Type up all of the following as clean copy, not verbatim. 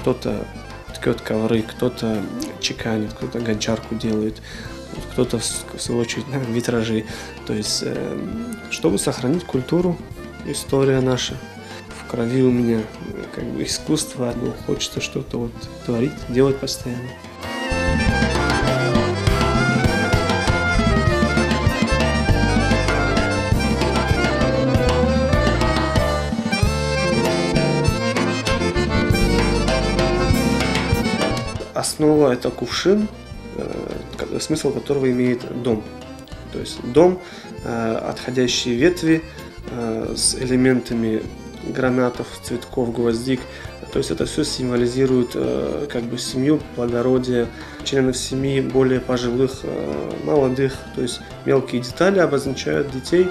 кто-то ткет ковры, кто-то чеканит, кто-то гончарку делает, кто-то, в свою очередь, витражи. То есть, чтобы сохранить культуру, история наша. В крови у меня как бы искусство, хочется что-то вот творить, делать постоянно. Основа – это кувшин, смысл которого имеет дом. То есть дом, отходящие ветви с элементами гранатов, цветков, гвоздик. То есть это все символизирует как бы семью, плодородие, членов семьи более пожилых, молодых. То есть мелкие детали обозначают детей.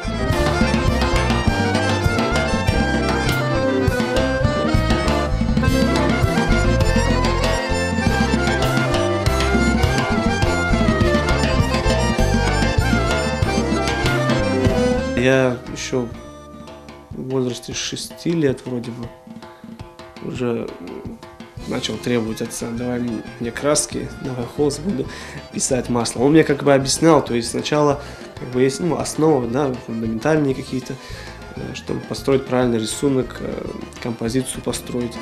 Я еще в возрасте 6 лет вроде бы уже начал требовать отца: давай мне краски, давай холст, буду писать маслом. Он мне как бы объяснял, то есть сначала как бы есть основы, да, фундаментальные какие-то, чтобы построить правильный рисунок, композицию построить.